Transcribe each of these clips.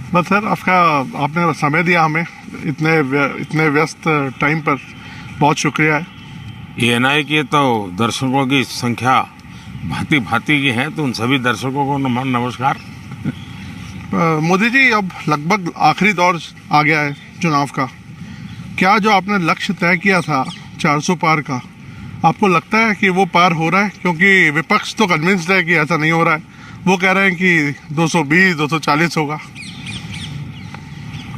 बस सर, आपने समय दिया हमें इतने व्यस्त टाइम पर। बहुत शुक्रिया है। एएनआई के तो दर्शकों की संख्या भांति भांति की है, तो उन सभी दर्शकों को नमस्कार। मोदी जी, अब लगभग आखिरी दौर आ गया है चुनाव का। क्या जो आपने लक्ष्य तय किया था 400 पार का, आपको लगता है कि वो पार हो रहा है? क्योंकि विपक्ष तो कन्विंस्ड है कि ऐसा नहीं हो रहा है। वो कह रहे हैं कि 220 240 होगा।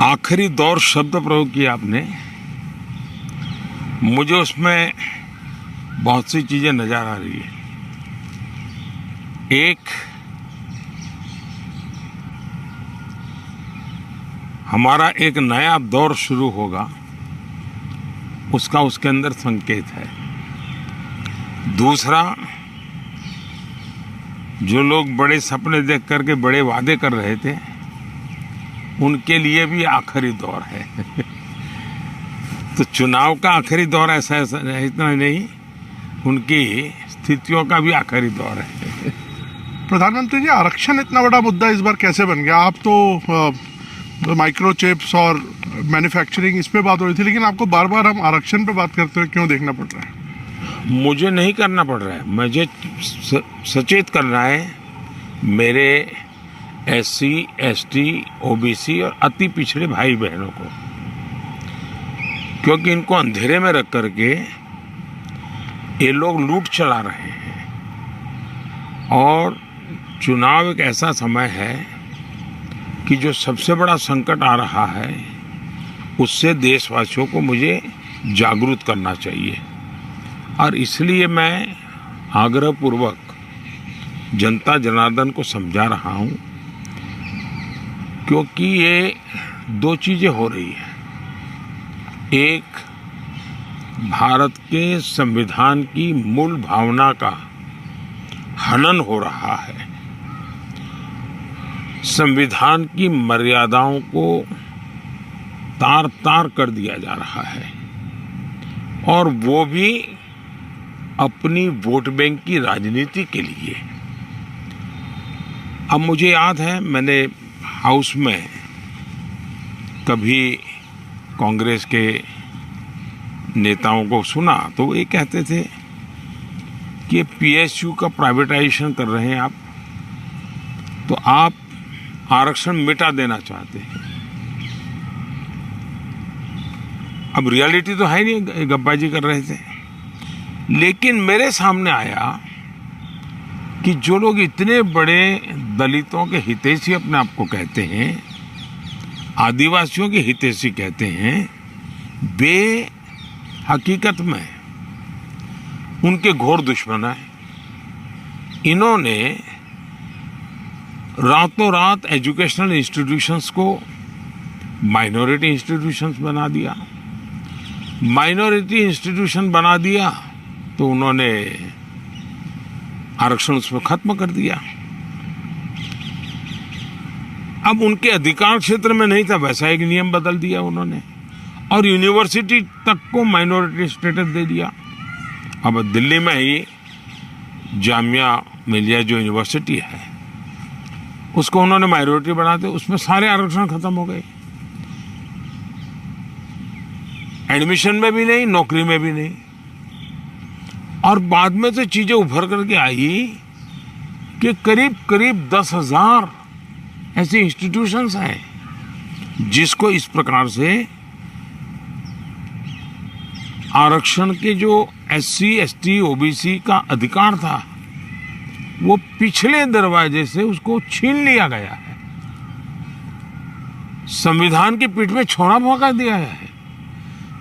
आखिरी दौर शब्द प्रयोग किया आपने, मुझे उसमें बहुत सी चीजें नजर आ रही है। एक, हमारा एक नया दौर शुरू होगा, उसका उसके अंदर संकेत है। दूसरा, जो लोग बड़े सपने देख करके बड़े वादे कर रहे थे, उनके लिए भी आखिरी दौर है। तो चुनाव का आखिरी दौर ऐसा इतना नहीं, उनकी स्थितियों का भी आखिरी दौर है। प्रधानमंत्री जी, आरक्षण इतना बड़ा मुद्दा इस बार कैसे बन गया? आप तो माइक्रो चिप्स और मैन्युफैक्चरिंग इस पे बात हो रही थी, लेकिन आपको बार बार हम आरक्षण पे बात करते हुए क्यों देखना पड़ रहा है? मुझे नहीं करना पड़ रहा है, मुझे सचेत करना है मेरे SC ST OBC और अति पिछड़े भाई बहनों को, क्योंकि इनको अंधेरे में रख करके ये लोग लूट चला रहे हैं। और चुनाव एक ऐसा समय है कि जो सबसे बड़ा संकट आ रहा है, उससे देशवासियों को मुझे जागरूक करना चाहिए। और इसलिए मैं आग्रहपूर्वक जनता जनार्दन को समझा रहा हूं, क्योंकि ये दो चीजें हो रही हैं। एक, भारत के संविधान की मूल भावना का हनन हो रहा है, संविधान की मर्यादाओं को तार तार कर दिया जा रहा है, और वो भी अपनी वोट बैंक की राजनीति के लिए। अब मुझे याद है, मैंने हाउस में कभी कांग्रेस के नेताओं को सुना तो वो ये कहते थे कि PSU का प्राइवेटाइजेशन कर रहे हैं आप, तो आप आरक्षण मिटा देना चाहते हैं। अब रियलिटी तो है नहीं, गप्पाजी कर रहे थे। लेकिन मेरे सामने आया कि जो लोग इतने बड़े दलितों के हितैषी अपने आप को कहते हैं, आदिवासियों के हितैषी कहते हैं, वे हकीकत में उनके घोर दुश्मन हैं। इन्होंने रातों रात एजुकेशनल इंस्टीट्यूशंस को माइनॉरिटी इंस्टीट्यूशंस बना दिया। माइनॉरिटी इंस्टीट्यूशन बना दिया तो उन्होंने आरक्षण उसमें खत्म कर दिया। अब उनके अधिकार क्षेत्र में नहीं था, वैसा एक नियम बदल दिया उन्होंने, और यूनिवर्सिटी तक को माइनॉरिटी स्टेटस दे दिया। अब दिल्ली में ही जामिया मिलिया जो यूनिवर्सिटी है, उसको उन्होंने माइनॉरिटी बना दिया, उसमें सारे आरक्षण खत्म हो गए। एडमिशन में भी नहीं, नौकरी में भी नहीं। और बाद में तो चीजें उभर करके आई कि करीब करीब 10,000 ऐसे इंस्टीट्यूशंस हैं जिसको इस प्रकार से आरक्षण के जो SC ST OBC का अधिकार था, वो पिछले दरवाजे से उसको छीन लिया गया है, संविधान की पीठ में छोड़ा भोंका दिया है।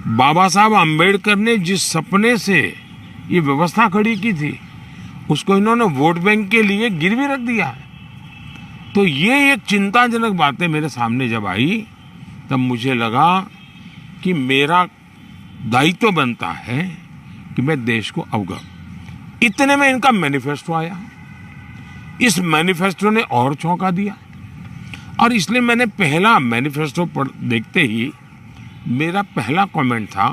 बाबा साहब आम्बेडकर ने जिस सपने से ये व्यवस्था खड़ी की थी, उसको इन्होंने वोट बैंक के लिए गिरवी रख दिया है। तो ये एक चिंताजनक बातें मेरे सामने जब आई, तब मुझे लगा कि मेरा दायित्व बनता है कि मैं देश को अवगत। इतने में इनका मैनिफेस्टो आया। इस मैनिफेस्टो ने और चौंका दिया, और इसलिए मैंने पहला मैनिफेस्टो देखते ही मेरा पहला कमेंट था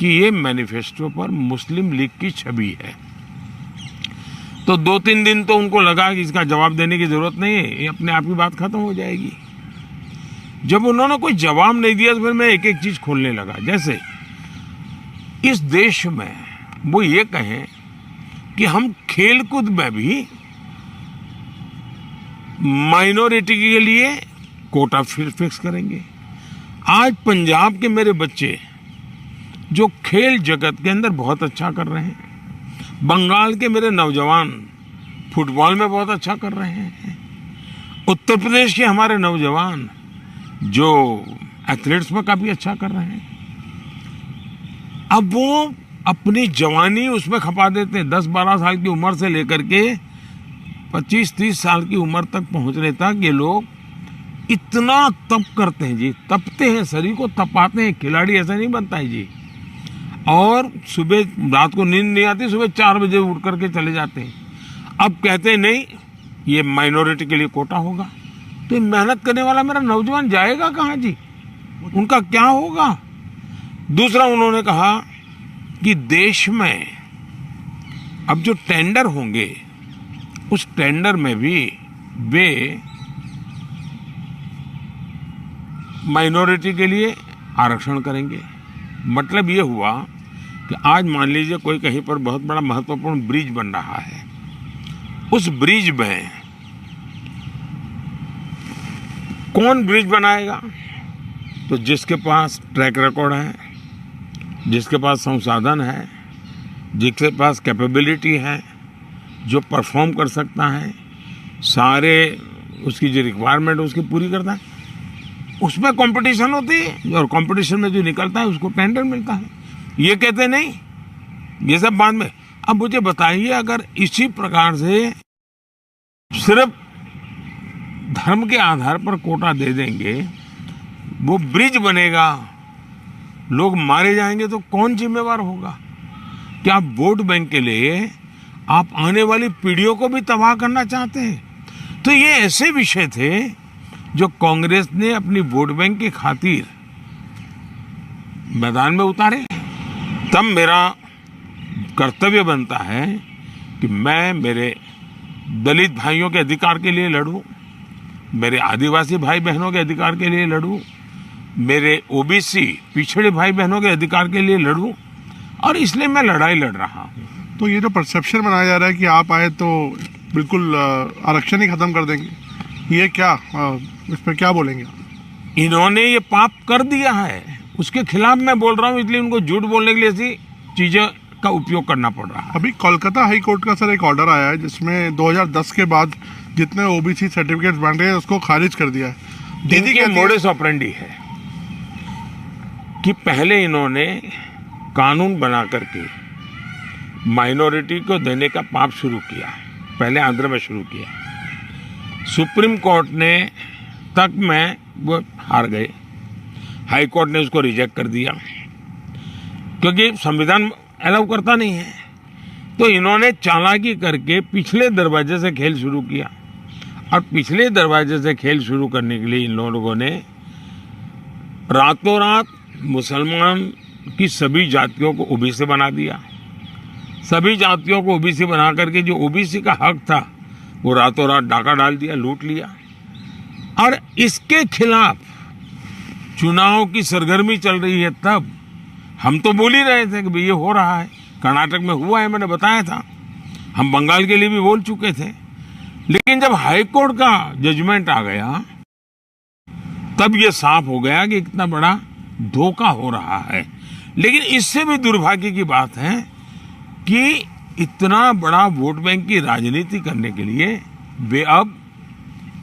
कि ये मैनिफेस्टो पर मुस्लिम लीग की छवि है। तो 2-3 दिन तो उनको लगा कि इसका जवाब देने की जरूरत नहीं है, ये अपने आप ही बात खत्म हो जाएगी। जब उन्होंने कोई जवाब नहीं दिया तो फिर मैं एक एक चीज खोलने लगा। जैसे इस देश में वो ये कहें कि हम खेलकूद में भी माइनॉरिटी के लिए कोटा फिक्स करेंगे। आज पंजाब के मेरे बच्चे जो खेल जगत के अंदर बहुत अच्छा कर रहे हैं, बंगाल के मेरे नौजवान फुटबॉल में बहुत अच्छा कर रहे हैं, उत्तर प्रदेश के हमारे नौजवान जो एथलीट्स में काफी अच्छा कर रहे हैं, अब वो अपनी जवानी उसमें खपा देते हैं। 10-12 साल की उम्र से लेकर के 25-30 साल की उम्र तक पहुंचने तक ये लोग इतना तप करते हैं जी, तपते हैं, शरीर को तपाते हैं। खिलाड़ी ऐसा नहीं बनता है जी। और सुबह रात को नींद नहीं आती, सुबह 4 बजे उठ करके चले जाते हैं। अब कहते हैं नहीं ये माइनॉरिटी के लिए कोटा होगा, तो मेहनत करने वाला मेरा नौजवान जाएगा कहाँ जी, उनका क्या होगा। दूसरा उन्होंने कहा कि देश में अब जो टेंडर होंगे उस टेंडर में भी वे माइनॉरिटी के लिए आरक्षण करेंगे। मतलब ये हुआ कि आज मान लीजिए कोई कहीं पर बहुत बड़ा महत्वपूर्ण ब्रिज बन रहा है, उस ब्रिज में कौन ब्रिज बनाएगा, तो जिसके पास ट्रैक रिकॉर्ड है, जिसके पास संसाधन है, जिसके पास कैपेबिलिटी है, जो परफॉर्म कर सकता है, सारे उसकी जो रिक्वायरमेंट उसकी पूरी करता है, उसमें कंपटीशन होती है और कंपटीशन में जो निकलता है उसको टेंडर मिलता है। ये कहते नहीं, ये सब बाद में। अब मुझे बताइए, अगर इसी प्रकार से सिर्फ धर्म के आधार पर कोटा दे देंगे, वो ब्रिज बनेगा, लोग मारे जाएंगे, तो कौन जिम्मेवार होगा? क्या वोट बैंक के लिए आप आने वाली पीढ़ियों को भी तबाह करना चाहते हैं? तो ये ऐसे विषय थे जो कांग्रेस ने अपनी वोट बैंक की खातिर मैदान में उतारे। तब मेरा कर्तव्य बनता है कि मैं मेरे दलित भाइयों के अधिकार के लिए लड़ूं, मेरे आदिवासी भाई बहनों के अधिकार के लिए लड़ूं, मेरे ओबीसी पिछड़े भाई बहनों के अधिकार के लिए लड़ूं, और इसलिए मैं लड़ाई लड़ रहा हूं। तो ये जो परसेप्शन बनाया जा रहा है कि आप आए तो बिल्कुल आरक्षण ही खत्म कर देंगे, ये क्या, इस पर क्या बोलेंगे? इन्होंने ये पाप कर दिया है, उसके खिलाफ मैं बोल रहा हूं, इसलिए उनको झूठ बोलने के लिए ऐसी चीजें का उपयोग करना पड़ रहा है। अभी कोलकाता हाई कोर्ट का सर एक ऑर्डर आया है जिसमें 2010 के बाद जितने ओबीसी सर्टिफिकेट्स बन रहे हैं उसको खारिज कर दिया है। दीदी इनके मोडस ऑपरेंडी है कि पहले इन्होंने कानून बना करके माइनॉरिटी को देने का पाप शुरू किया, पहले आंध्र में शुरू किया, सुप्रीम कोर्ट ने तक में वो हार गए, हाई कोर्ट ने उसको रिजेक्ट कर दिया क्योंकि संविधान अलाउ करता नहीं है। तो इन्होंने चालाकी करके पिछले दरवाजे से खेल शुरू किया, और पिछले दरवाजे से खेल शुरू करने के लिए इन लोगों ने रातों रात मुसलमान की सभी जातियों को ओबीसी बना दिया। सभी जातियों को ओबीसी बना करके जो ओबीसी का हक था वो रातों रात डाका डाल दिया, लूट लिया। और इसके खिलाफ चुनाव की सरगर्मी चल रही है। तब हम तो बोल ही रहे थे कि भाई ये हो रहा है, कर्नाटक में हुआ है, मैंने बताया था, हम बंगाल के लिए भी बोल चुके थे। लेकिन जब हाई कोर्ट का जजमेंट आ गया तब ये साफ हो गया कि इतना बड़ा धोखा हो रहा है। लेकिन इससे भी दुर्भाग्य की बात है कि इतना बड़ा वोट बैंक की राजनीति करने के लिए वे अब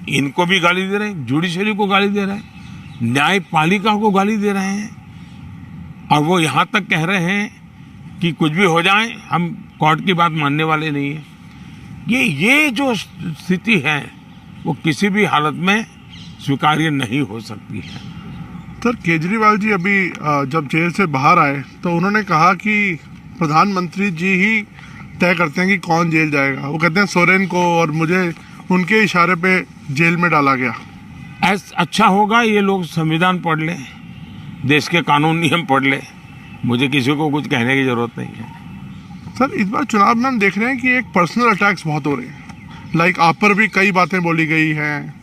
इनको भी गाली दे रहे हैं, जुडिशरी को गाली दे रहे हैं, न्यायपालिका को गाली दे रहे हैं, और वो यहाँ तक कह रहे हैं कि कुछ भी हो जाए हम कोर्ट की बात मानने वाले नहीं है। ये जो स्थिति है वो किसी भी हालत में स्वीकार्य नहीं हो सकती है। सर केजरीवाल जी अभी जब जेल से बाहर आए तो उन्होंने कहा कि प्रधानमंत्री जी ही तय करते हैं कि कौन जेल जाएगा। वो कहते हैं सोरेन को और मुझे उनके इशारे पे जेल में डाला गया। अच्छा होगा ये लोग संविधान पढ़ लें, देश के कानून नियम पढ़ लें, मुझे किसी को कुछ कहने की जरूरत नहीं है। सर इस बार चुनाव में हम देख रहे हैं कि एक पर्सनल अटैक्स बहुत हो रहे हैं, लाइक आप पर भी कई बातें बोली गई हैं,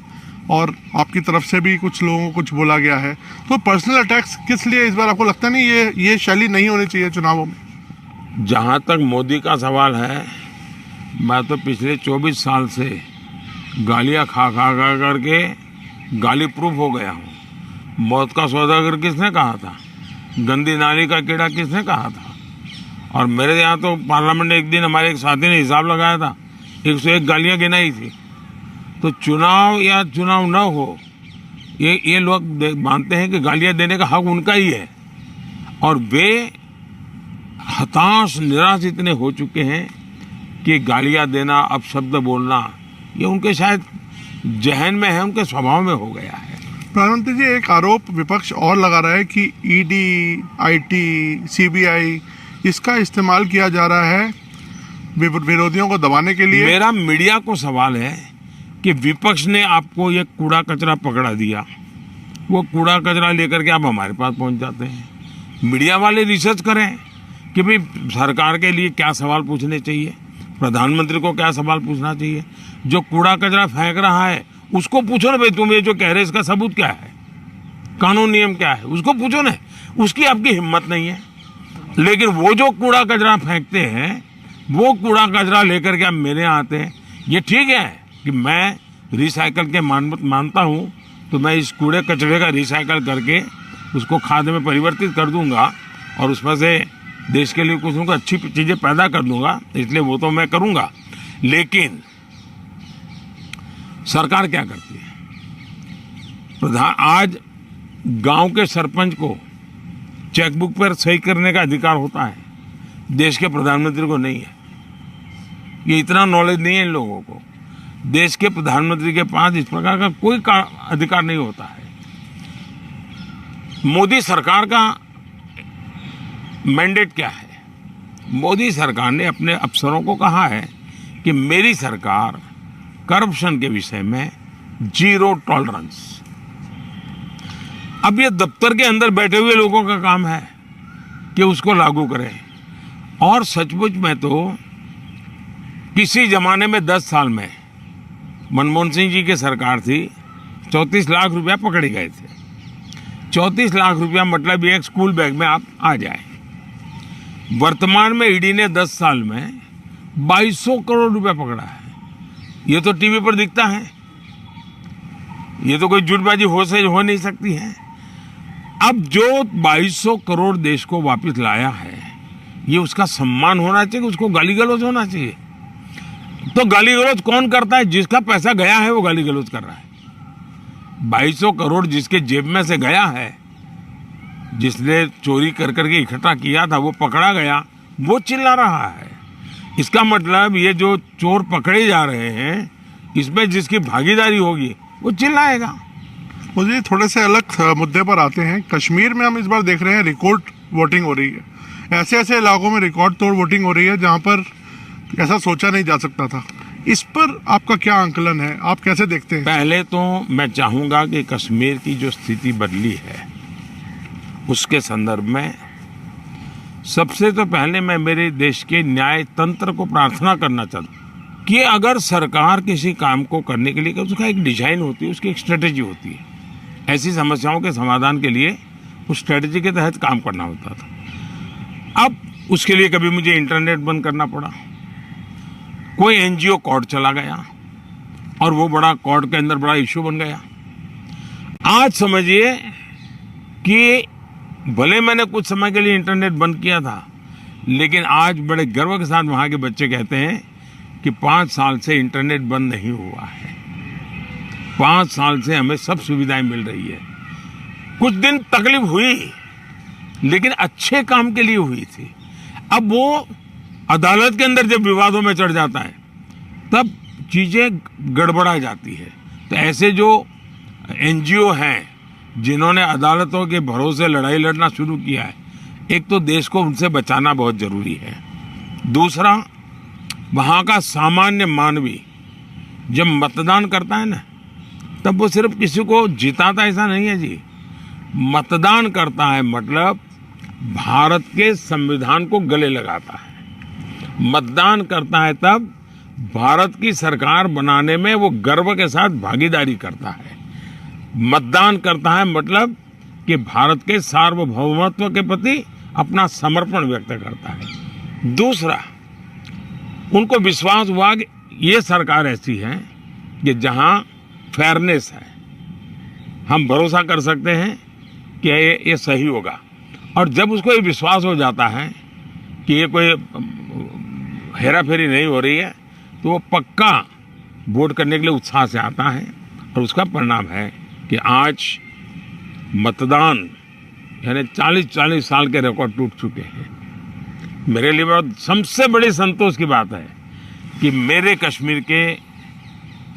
और आपकी तरफ से भी कुछ लोगों को कुछ बोला गया है, तो पर्सनल अटैक्स किस लिए इस बार? आपको लगता नहीं ये शैली नहीं होनी चाहिए चुनावों में? जहाँ तक मोदी का सवाल है, मैं तो पिछले 24 साल से गालियाँ खा करके गाली प्रूफ हो गया हूँ। मौत का सौदागर किसने कहा था? गंदी नाली का कीड़ा किसने कहा था? और मेरे यहाँ तो पार्लियामेंट में एक दिन हमारे एक साथी ने हिसाब लगाया था, 101 गालियाँ गिनाई थी। तो चुनाव या चुनाव न हो, ये लोग मानते हैं कि गालियाँ देने का हक उनका ही है, और वे हताश निराश इतने हो चुके हैं कि गालियाँ देना, अपशब्द बोलना, ये उनके शायद जहन में है, उनके स्वभाव में हो गया है। प्रधानमंत्री जी, एक आरोप विपक्ष और लगा रहा है कि ईडी, आईटी, सीबीआई इसका इस्तेमाल किया जा रहा है विरोधियों को दबाने के लिए। मेरा मीडिया को सवाल है कि विपक्ष ने आपको ये कूड़ा कचरा पकड़ा दिया, वो कूड़ा कचरा लेकर के आप हमारे पास पहुंच जाते हैं। मीडिया वाले रिसर्च करें कि भाई सरकार के लिए क्या सवाल पूछने चाहिए, प्रधानमंत्री को क्या सवाल पूछना चाहिए। जो कूड़ा कचरा फेंक रहा है उसको पूछो ना, भाई तुम ये जो कह रहे इसका सबूत क्या है, कानून नियम क्या है, उसको पूछो ना। उसकी आपकी हिम्मत नहीं है। लेकिन वो जो कूड़ा कचरा फेंकते हैं, वो कूड़ा कचरा लेकर के आप मेरे यहाँ आते हैं। ये ठीक है कि मैं रिसाइकल के मानता हूँ, तो मैं इस कूड़े कचरे का रिसाइकल करके उसको खाद में परिवर्तित कर दूंगा और उसमें से देश के लिए कुछ न कुछ अच्छी चीज़ें पैदा कर दूंगा, इसलिए वो तो मैं करूंगा। लेकिन सरकार क्या करती है? आज गांव के सरपंच को चेकबुक पर सही करने का अधिकार होता है, देश के प्रधानमंत्री को नहीं है। ये इतना नॉलेज नहीं है इन लोगों को। देश के प्रधानमंत्री के पास इस प्रकार का कोई अधिकार नहीं होता है। मोदी सरकार का मैंडेट क्या है? मोदी सरकार ने अपने अफसरों को कहा है कि मेरी सरकार करप्शन के विषय में जीरो टॉलरेंस। अब ये दफ्तर के अंदर बैठे हुए लोगों का काम है कि उसको लागू करें। और सचमुच में तो किसी जमाने में 10 साल में मनमोहन सिंह जी की सरकार थी, 34 लाख रुपया पकड़े गए थे। 34 लाख रुपया मतलब एक स्कूल बैग में आप आ जाए। वर्तमान में ईडी ने 10 साल में 2200 करोड़ रुपया पकड़ा है। ये तो टीवी पर दिखता है, ये तो कोई झूठबाजी हो नहीं सकती है। अब जो 2200 करोड़ देश को वापस लाया है, ये उसका सम्मान होना चाहिए, उसको गाली गलौज होना चाहिए। तो गाली गलौज कौन करता है? जिसका पैसा गया है वो गाली गलौज कर रहा है। 2200 करोड़ जिसके जेब में से गया है, जिसने चोरी कर करके इकट्ठा किया था, वो पकड़ा गया, वो चिल्ला रहा है। इसका मतलब ये जो चोर पकड़े जा रहे हैं, इसमें जिसकी भागीदारी होगी वो चिल्लाएगा। मुझे थोड़े से अलग मुद्दे पर आते हैं। कश्मीर में हम इस बार देख रहे हैं रिकॉर्ड वोटिंग हो रही है। ऐसे ऐसे इलाकों में रिकॉर्ड तोड़ वोटिंग हो रही है जहां पर ऐसा सोचा नहीं जा सकता था। इस पर आपका क्या आंकलन है, आप कैसे देखते हैं? पहले तो मैं चाहूँगा कि कश्मीर की जो स्थिति बदली है उसके संदर्भ में सबसे तो पहले मैं मेरे देश के न्याय तंत्र को प्रार्थना करना चाहता हूँ कि अगर सरकार किसी काम को करने के लिए उसका एक डिजाइन होती है, उसकी एक स्ट्रेटेजी होती है। ऐसी समस्याओं के समाधान के लिए उस स्ट्रेटेजी के तहत काम करना होता था। अब उसके लिए कभी मुझे इंटरनेट बंद करना पड़ा, कोई एनजीओ कोर्ट चला गया और वो बड़ा कोर्ट के अंदर बड़ा इश्यू बन गया। आज समझिए कि भले मैंने कुछ समय के लिए इंटरनेट बंद किया था, लेकिन आज बड़े गर्व के साथ वहाँ के बच्चे कहते हैं कि 5 साल से इंटरनेट बंद नहीं हुआ है, 5 साल से हमें सब सुविधाएं मिल रही है। कुछ दिन तकलीफ हुई, लेकिन अच्छे काम के लिए हुई थी। अब वो अदालत के अंदर जब विवादों में चढ़ जाता है, तब चीज़ें गड़बड़ा जाती है। तो ऐसे जो एनजीओ हैं जिन्होंने अदालतों के भरोसे लड़ाई लड़ना शुरू किया है, एक तो देश को उनसे बचाना बहुत ज़रूरी है। दूसरा, वहाँ का सामान्य मानवी जब मतदान करता है ना, तब वो सिर्फ किसी को जिताता ऐसा नहीं है जी। मतदान करता है मतलब भारत के संविधान को गले लगाता है। मतदान करता है तब भारत की सरकार बनाने में वो गर्व के साथ भागीदारी करता है। मतदान करता है मतलब कि भारत के सार्वभौमत्व के प्रति अपना समर्पण व्यक्त करता है। दूसरा, उनको विश्वास हुआ कि ये सरकार ऐसी है कि जहां फेयरनेस है, हम भरोसा कर सकते हैं कि ये सही होगा। और जब उसको ये विश्वास हो जाता है कि ये कोई हेरा फेरी नहीं हो रही है, तो वो पक्का वोट करने के लिए उत्साह से आता है। और उसका परिणाम है कि आज मतदान यानी 40-40 साल के रिकॉर्ड टूट चुके हैं। मेरे लिए बहुत सबसे बड़ी संतोष की बात है कि मेरे कश्मीर के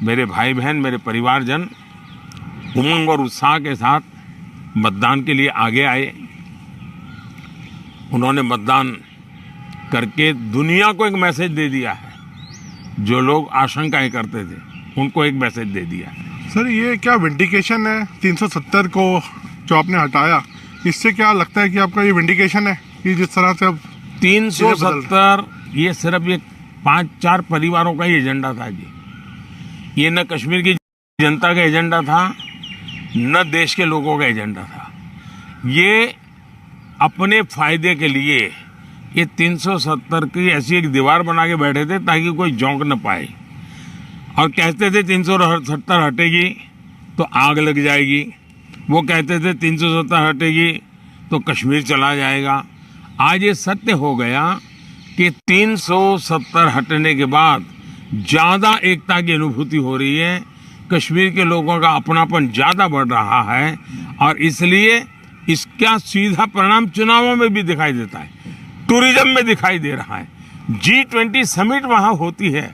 मेरे भाई बहन, मेरे परिवारजन उमंग और उत्साह के साथ मतदान के लिए आगे आए। उन्होंने मतदान करके दुनिया को एक मैसेज दे दिया है। जो लोग आशंकाएं करते थे उनको एक मैसेज दे दिया है। सर, ये क्या विंडिकेशन है 370 को जो आपने हटाया, इससे क्या लगता है कि आपका ये विंडिकेशन है कि जिस तरह से अब 370 ये सिर्फ ये 5-4 परिवारों का ही एजेंडा था जी। ये न कश्मीर की जनता का एजेंडा था, न देश के लोगों का एजेंडा था। ये अपने फायदे के लिए ये 370 की ऐसी एक दीवार बना के बैठे थे ताकि कोई झोंक न पाए। और कहते थे 370 हटेगी तो आग लग जाएगी। वो कहते थे 370 हटेगी तो कश्मीर चला जाएगा। आज ये सत्य हो गया कि 370 हटने के बाद ज़्यादा एकता की अनुभूति हो रही है। कश्मीर के लोगों का अपनापन ज़्यादा बढ़ रहा है और इसलिए इसका सीधा परिणाम चुनावों में भी दिखाई देता है, टूरिज्म में दिखाई दे रहा है। G20 समिट वहाँ होती है,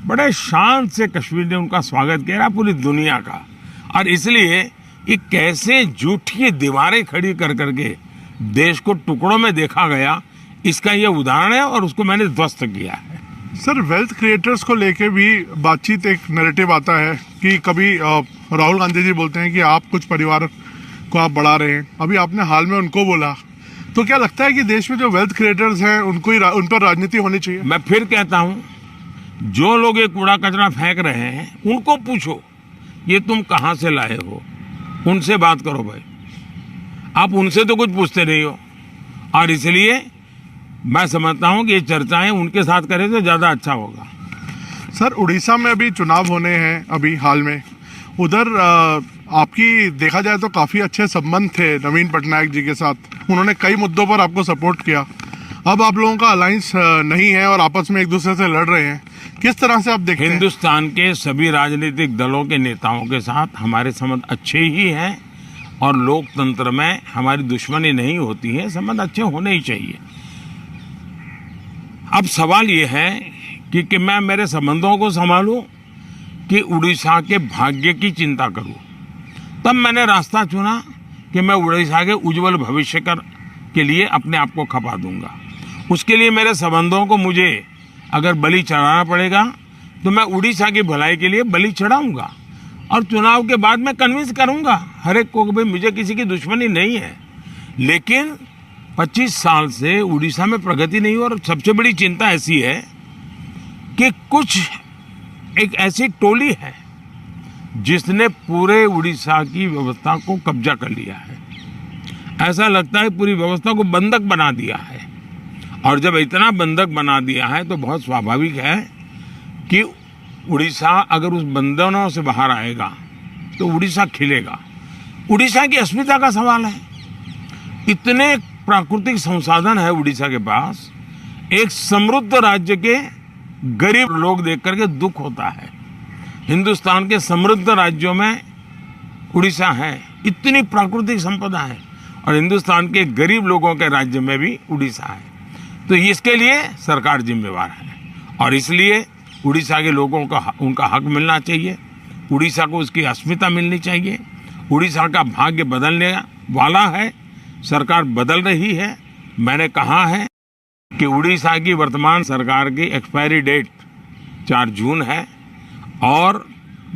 बड़े शान से कश्मीर ने उनका स्वागत किया पूरी दुनिया का। और इसलिए ये कैसे झूठी दीवारें खड़ी कर करके देश को टुकड़ों में देखा गया, इसका ये उदाहरण है और उसको मैंने ध्वस्त किया है। सर, वेल्थ क्रिएटर्स को लेके भी बातचीत, एक नैरेटिव आता है कि कभी राहुल गांधी जी बोलते हैं कि आप कुछ परिवार को आप बढ़ा रहे हैं, अभी आपने हाल में उनको बोला। तो क्या लगता है कि देश में जो वेल्थ क्रिएटर्स हैं उनको ही उन पर राजनीति होनी चाहिए? मैं फिर कहता हूँ, जो लोग ये कूड़ा कचरा फेंक रहे हैं उनको पूछो ये तुम कहाँ से लाए हो, उनसे बात करो भाई। आप उनसे तो कुछ पूछते नहीं हो। और इसलिए मैं समझता हूँ कि ये चर्चाएं उनके साथ करें तो ज़्यादा अच्छा होगा। सर, उड़ीसा में अभी चुनाव होने हैं अभी हाल में, उधर आपकी देखा जाए तो काफ़ी अच्छे संबंध थे नवीन पटनायक जी के साथ। उन्होंने कई मुद्दों पर आपको सपोर्ट किया। अब आप लोगों का अलायंस नहीं है और आपस में एक दूसरे से लड़ रहे हैं, किस तरह से आप देखते हैं? हिंदुस्तान के सभी राजनीतिक दलों के नेताओं के साथ हमारे संबंध अच्छे ही हैं और लोकतंत्र में हमारी दुश्मनी नहीं होती है, संबंध अच्छे होने ही चाहिए। अब सवाल ये है कि मैं मेरे संबंधों को संभालूं कि उड़ीसा के भाग्य की चिंता करूं। तब मैंने रास्ता चुना कि मैं उड़ीसा के उज्जवल भविष्य के लिए अपने आप को खपा दूंगा। उसके लिए मेरे संबंधों को मुझे अगर बलि चढ़ाना पड़ेगा तो मैं उड़ीसा की भलाई के लिए बलि चढ़ाऊंगा और चुनाव के बाद मैं कन्विंस करूंगा हर एक को कि भाई मुझे किसी की दुश्मनी नहीं है। लेकिन 25 साल से उड़ीसा में प्रगति नहीं हो और सबसे बड़ी चिंता ऐसी है कि कुछ एक ऐसी टोली है जिसने पूरे उड़ीसा की व्यवस्था को कब्जा कर लिया है। ऐसा लगता है पूरी व्यवस्था को बंधक बना दिया है। और जब इतना बंधक बना दिया है तो बहुत स्वाभाविक है कि उड़ीसा अगर उस बंधनों से बाहर आएगा तो उड़ीसा खिलेगा। उड़ीसा की अस्मिता का सवाल है। इतने प्राकृतिक संसाधन है उड़ीसा के पास, एक समृद्ध राज्य के गरीब लोग देख करके दुख होता है। हिंदुस्तान के समृद्ध राज्यों में उड़ीसा है, इतनी प्राकृतिक संपदा है और हिंदुस्तान के गरीब लोगों के राज्य में भी उड़ीसा है। तो इसके लिए सरकार जिम्मेवार है और इसलिए उड़ीसा के लोगों का उनका हक मिलना चाहिए। उड़ीसा को उसकी अस्मिता मिलनी चाहिए। उड़ीसा का भाग्य बदलने वाला है, सरकार बदल रही है। मैंने कहा है कि उड़ीसा की वर्तमान सरकार की एक्सपायरी डेट 4 जून है और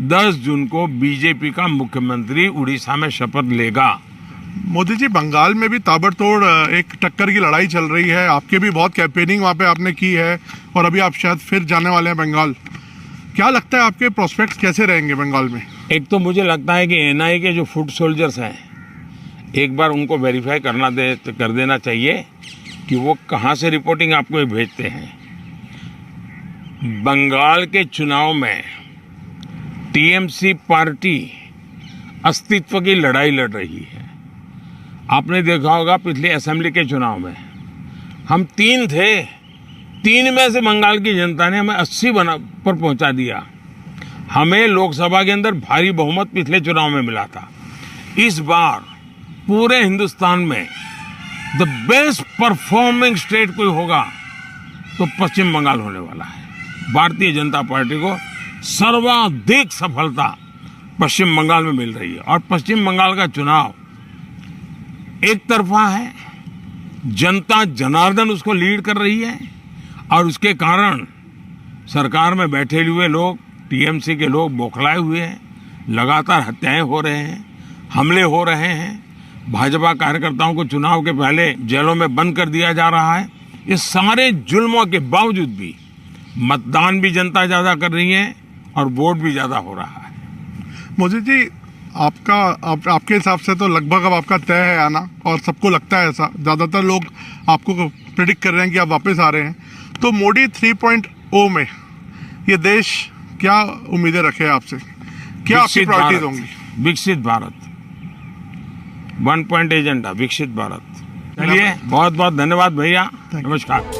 10 जून को बीजेपी का मुख्यमंत्री उड़ीसा में शपथ लेगा। मोदी जी, बंगाल में भी ताबड़तोड़ एक टक्कर की लड़ाई चल रही है। आपके भी बहुत कैंपेनिंग वहाँ पे आपने की है और अभी आप शायद फिर जाने वाले हैं बंगाल। क्या लगता है आपके प्रोस्पेक्ट्स कैसे रहेंगे बंगाल में? एक तो मुझे लगता है कि एनआई के जो फुट सोल्जर्स हैं, एक बार उनको वेरीफाई कर देना चाहिए कि वो कहाँ से रिपोर्टिंग आपको भेजते हैं। बंगाल के चुनाव में टीएमसी पार्टी अस्तित्व की लड़ाई लड़ रही है। आपने देखा होगा पिछले असेंबली के चुनाव में हम 3 थे, 3 में से बंगाल की जनता ने हमें 80 पर पहुंचा दिया। हमें लोकसभा के अंदर भारी बहुमत पिछले चुनाव में मिला था। इस बार पूरे हिंदुस्तान में द बेस्ट परफॉर्मिंग स्टेट कोई होगा तो पश्चिम बंगाल होने वाला है। भारतीय जनता पार्टी को सर्वाधिक सफलता पश्चिम बंगाल में मिल रही है और पश्चिम बंगाल का चुनाव एक तरफा है, जनता जनार्दन उसको लीड कर रही है और उसके कारण सरकार में बैठे हुए लोग, टीएमसी के लोग बौखलाए हुए हैं। लगातार हत्याएं हो रहे हैं, हमले हो रहे हैं, भाजपा कार्यकर्ताओं को चुनाव के पहले जेलों में बंद कर दिया जा रहा है। ये सारे जुल्मों के बावजूद भी मतदान भी जनता ज्यादा कर रही है और वोट भी ज्यादा हो रहा है। मोदी जी, आपके हिसाब से तो लगभग अब आपका तय है आना, और सबको लगता है ऐसा, ज़्यादातर लोग आपको प्रिडिक्ट कर रहे हैं कि आप वापस आ रहे हैं। तो मोदी 3.0 में ये देश क्या उम्मीदें रखे आपसे, क्या आपकी प्रायोरिटीज होंगी? विकसित भारत, 1 पॉइंट एजेंडा, विकसित भारत। चलिए, बहुत बहुत धन्यवाद भैया, नमस्कार।